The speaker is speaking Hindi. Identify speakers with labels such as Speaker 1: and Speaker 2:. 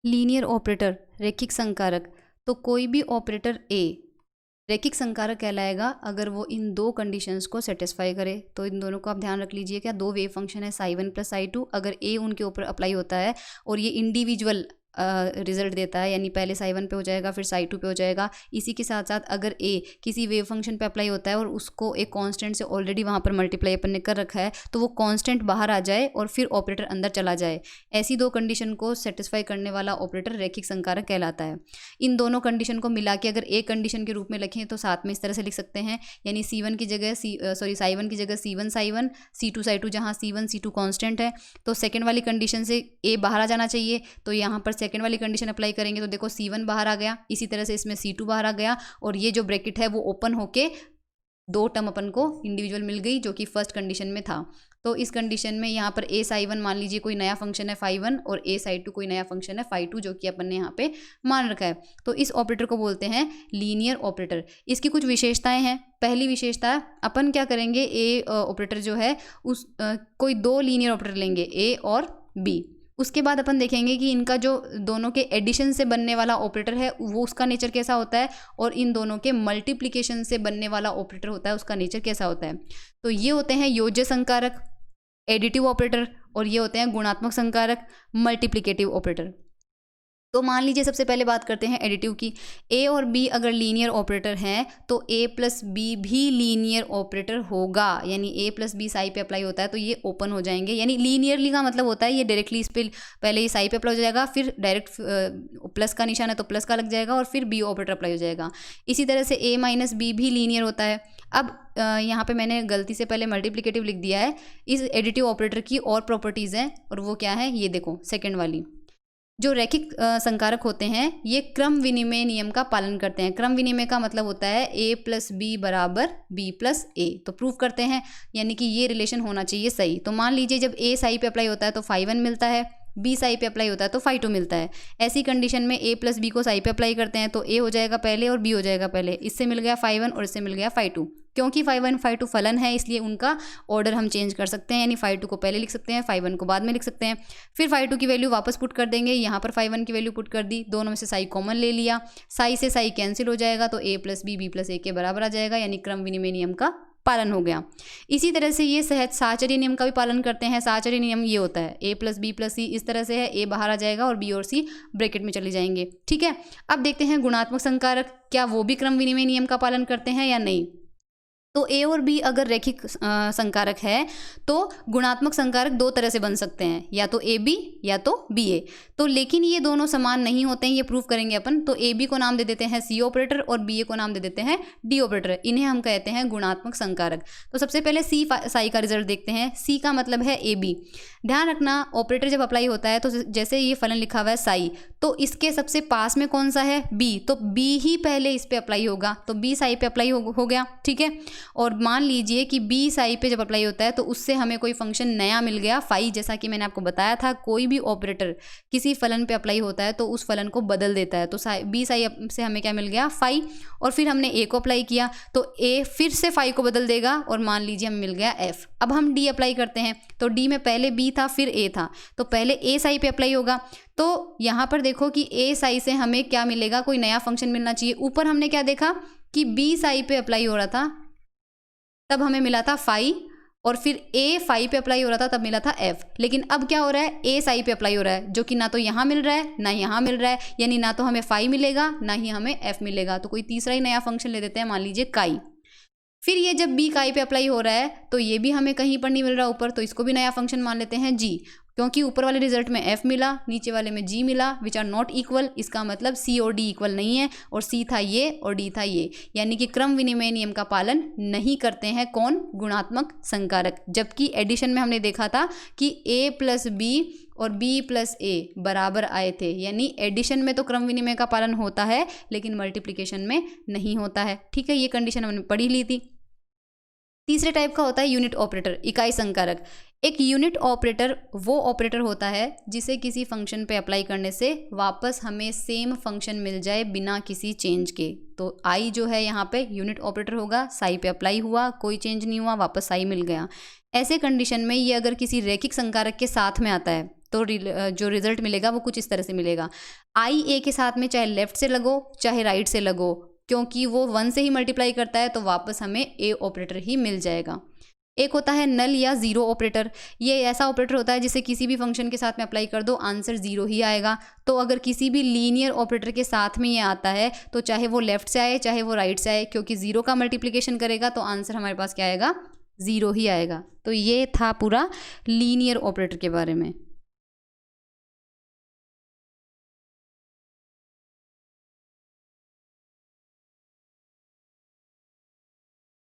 Speaker 1: लीनियर ऑपरेटर रैखिक संकारक, तो कोई भी ऑपरेटर ए रैखिक संकारक कहलाएगा अगर वो इन दो कंडीशंस को सेटिस्फाई करे। तो इन दोनों को आप ध्यान रख लीजिए। क्या दो वेव फंक्शन है साई 1 प्लस साई 2, अगर ए उनके ऊपर अप्लाई होता है और ये इंडिविजुअल रिजल्ट देता है, यानी पहले साई 1 पे हो जाएगा फिर साई 2 पे हो जाएगा। इसी के साथ साथ अगर ए किसी वेव फंक्शन पे अप्लाई होता है और उसको एक कांस्टेंट से ऑलरेडी वहाँ पर मल्टीप्लाई अपन ने कर रखा है, तो वो कांस्टेंट बाहर आ जाए और फिर ऑपरेटर अंदर चला जाए, ऐसी दो कंडीशन को सेटिस्फाई करने वाला ऑपरेटर रैखिक संकारक कहलाता है। इन दोनों कंडीशन को मिला के अगर एक कंडीशन के रूप में लिखें तो साथ में इस तरह से लिख सकते हैं, यानी C1 की जगह साई 1 की जगह C1 साई 1, C2 साई 2, जहाँ C1 C2 कांस्टेंट है। तो सेकेंड वाली कंडीशन से ए बाहर आ जाना चाहिए, तो यहाँ पर सेकेंड वाली कंडीशन अप्लाई करेंगे तो देखो C1 बाहर आ गया, इसी तरह से इसमें C2 बाहर आ गया, और ये जो ब्रैकेट है वो ओपन होके दो टर्म अपन को इंडिविजुअल मिल गई जो कि फर्स्ट कंडीशन में था। तो इस कंडीशन में यहाँ पर ए साई 1 मान लीजिए कोई नया फंक्शन है फाई 1 और ए साई 2 कोई नया फंक्शन है फाई 2, जो कि अपन ने यहाँ पे मान रखा है। तो इस ऑपरेटर को बोलते हैं लीनियर ऑपरेटर। इसकी कुछ विशेषताएं हैं। पहली विशेषता, अपन क्या करेंगे, ए ऑपरेटर जो है उस कोई दो लीनियर ऑपरेटर लेंगे ए और बी। उसके बाद अपन देखेंगे कि इनका जो दोनों के एडिशन से बनने वाला ऑपरेटर है वो उसका नेचर कैसा होता है, और इन दोनों के मल्टीप्लिकेशन से बनने वाला ऑपरेटर होता है उसका नेचर कैसा होता है। तो ये होते हैं योज्य संकारक, एडिटिव ऑपरेटर, और ये होते हैं गुणात्मक संकारक, मल्टीप्लिकेटिव ऑपरेटर। तो मान लीजिए सबसे पहले बात करते हैं एडिटिव की। ए और बी अगर लीनियर ऑपरेटर हैं तो ए प्लस बी भी लीनियर ऑपरेटर होगा, यानी ए प्लस बी साई पे अप्लाई होता है तो ये ओपन हो जाएंगे। यानी लीनियरली का मतलब होता है ये डायरेक्टली इस पे पहले ये साई पे अप्लाई हो जाएगा, फिर डायरेक्ट प्लस का निशान है तो प्लस का लग जाएगा और फिर बी ऑपरेटर अप्लाई हो जाएगा। इसी तरह से ए माइनस बी भी लीनियर होता है। अब यहाँ पे मैंने गलती से पहले मल्टीप्लिकेटिव लिख दिया है। इस एडिटिव ऑपरेटर की और प्रॉपर्टीज़ हैं, और वो क्या है ये देखो, सेकेंड वाली। जो रैखिक संकारक होते हैं ये क्रम विनिमय नियम का पालन करते हैं। क्रम विनिमय का मतलब होता है a प्लस बी बराबर b प्लस ए, तो प्रूव करते हैं, यानी कि ये रिलेशन होना चाहिए सही। तो मान लीजिए जब a साई पे अप्लाई होता है तो फाई 1 मिलता है, b साई पे अप्लाई होता है तो फाई 2 मिलता है। ऐसी कंडीशन में a प्लस बी को साई पे अप्लाई करते हैं तो a हो जाएगा पहले और b हो जाएगा पहले। इससे मिल गया फाई 1 और इससे मिल गया फाई 2। क्योंकि फाई 1 फाई 2 फलन है इसलिए उनका ऑर्डर हम चेंज कर सकते हैं, यानी फाई 2 को पहले लिख सकते हैं, फाई 1 को बाद में लिख सकते हैं। फिर फाई 2 की वैल्यू वापस पुट कर देंगे, यहाँ पर फाई 1 की वैल्यू पुट कर दी, दोनों में से साई कॉमन ले लिया, साई से साई कैंसिल हो जाएगा तो a प्लस बी प्लस ए के बराबर आ जाएगा, यानी क्रम विनिमय नियम का पालन हो गया। इसी तरह से ये सहज साहचर्य नियम का भी पालन करते हैं। साहचर्य नियम ये होता है a प्लस बी प्लस सी, इस तरह से है, a बाहर आ जाएगा और b और c ब्रैकेट में चले जाएंगे। ठीक है, अब देखते हैं गुणात्मक संकारक, क्या वो भी क्रम विनिमय नियम का पालन करते हैं या नहीं। तो ए और बी अगर रैखिक संकारक है तो गुणात्मक संकारक दो तरह से बन सकते हैं, या तो ए बी या तो बी ए। तो लेकिन ये दोनों समान नहीं होते हैं, ये प्रूव करेंगे अपन। तो ए बी को नाम दे देते हैं सी ऑपरेटर और बी ए को नाम दे देते हैं डी ऑपरेटर, इन्हें हम कहते हैं गुणात्मक संकारक। तो सबसे पहले सी साई का रिजल्ट देखते हैं। सी का मतलब है ए बी। ध्यान रखना ऑपरेटर जब अप्लाई होता है तो जैसे ये फलन लिखा हुआ है साई, तो इसके सबसे पास में कौन सा है बी, तो बी ही पहले इस पे अप्लाई होगा, तो बी साई पे अप्लाई हो गया। ठीक है, और मान लीजिए कि बी साई पे जब अप्लाई होता है तो उससे हमें कोई फंक्शन नया मिल गया फाई। जैसा कि मैंने आपको बताया था कोई भी ऑपरेटर किसी फलन पे अप्लाई होता है तो उस फलन को बदल देता है। तो बी साई से हमें क्या मिल गया फाई, और फिर हमने ए को अप्लाई किया तो ए फिर से फाई को बदल देगा और मान लीजिए हमें मिल गया एफ। अब हम डी अप्लाई करते हैं, तो डी में पहले बी था फिर ए था, तो पहले ए साई पे अप्लाई होगा। तो यहाँ पर देखो कि ए साई से हमें क्या मिलेगा, कोई नया फंक्शन मिलना चाहिए। ऊपर हमने क्या देखा कि बी साई पे अप्लाई हो रहा था तब हमें मिला था फाई, और फिर ए फाई पे अप्लाई हो रहा था तब मिला था एफ। लेकिन अब क्या हो रहा है, ए साई पे अप्लाई हो रहा है, जो कि ना तो यहाँ मिल रहा है ना यहाँ मिल रहा है, यानी ना तो हमें फाई मिलेगा ना ही हमें एफ मिलेगा। तो कोई तीसरा ही नया फंक्शन ले देते हैं, मान लीजिए काई। फिर ये जब बी काई पे अप्लाई हो रहा है तो ये भी हमें कहीं पर नहीं मिल रहा ऊपर, तो इसको भी नया फंक्शन मान लेते हैं जी, क्योंकि ऊपर वाले रिजल्ट में एफ मिला नीचे वाले में जी मिला, विच आर नॉट इक्वल। इसका मतलब सी और डी इक्वल नहीं है, और सी था ये और डी था ये, यानी कि क्रम विनिमय नियम का पालन नहीं करते हैं कौन, गुणात्मक संकारक। जबकि एडिशन में हमने देखा था कि ए प्लस बी और बी प्लस ए बराबर आए थे, यानी एडिशन में तो क्रम विनिमय का पालन होता है लेकिन मल्टीप्लिकेशन में नहीं होता है। ठीक है, ये कंडीशन हमने पढ़ी ली थी। तीसरे टाइप का होता है यूनिट ऑपरेटर, इकाई संकारक। एक यूनिट ऑपरेटर वो ऑपरेटर होता है जिसे किसी फंक्शन पे अप्लाई करने से वापस हमें सेम फंक्शन मिल जाए बिना किसी चेंज के। तो आई जो है यहाँ पे यूनिट ऑपरेटर होगा, साई पे अप्लाई हुआ, कोई चेंज नहीं हुआ, वापस साई मिल गया। ऐसे कंडीशन में ये अगर किसी रैखिक संकारक के साथ में आता है तो जो रिजल्ट मिलेगा वो कुछ इस तरह से मिलेगा। आई ए के साथ में चाहे लेफ्ट से लगो चाहे राइट से लगो, क्योंकि वो 1 से ही मल्टीप्लाई करता है तो वापस हमें ए ऑपरेटर ही मिल जाएगा। एक होता है नल या ज़ीरो ऑपरेटर। ये ऐसा ऑपरेटर होता है जिसे किसी भी फंक्शन के साथ में अप्लाई कर दो आंसर ज़ीरो ही आएगा। तो अगर किसी भी लीनियर ऑपरेटर के साथ में ये आता है तो चाहे वो लेफ्ट से आए चाहे वो राइट से आए, क्योंकि ज़ीरो का मल्टीप्लिकेशन करेगा तो आंसर हमारे पास क्या आएगा, ज़ीरो ही आएगा। तो ये था पूरा लीनियर ऑपरेटर के बारे में।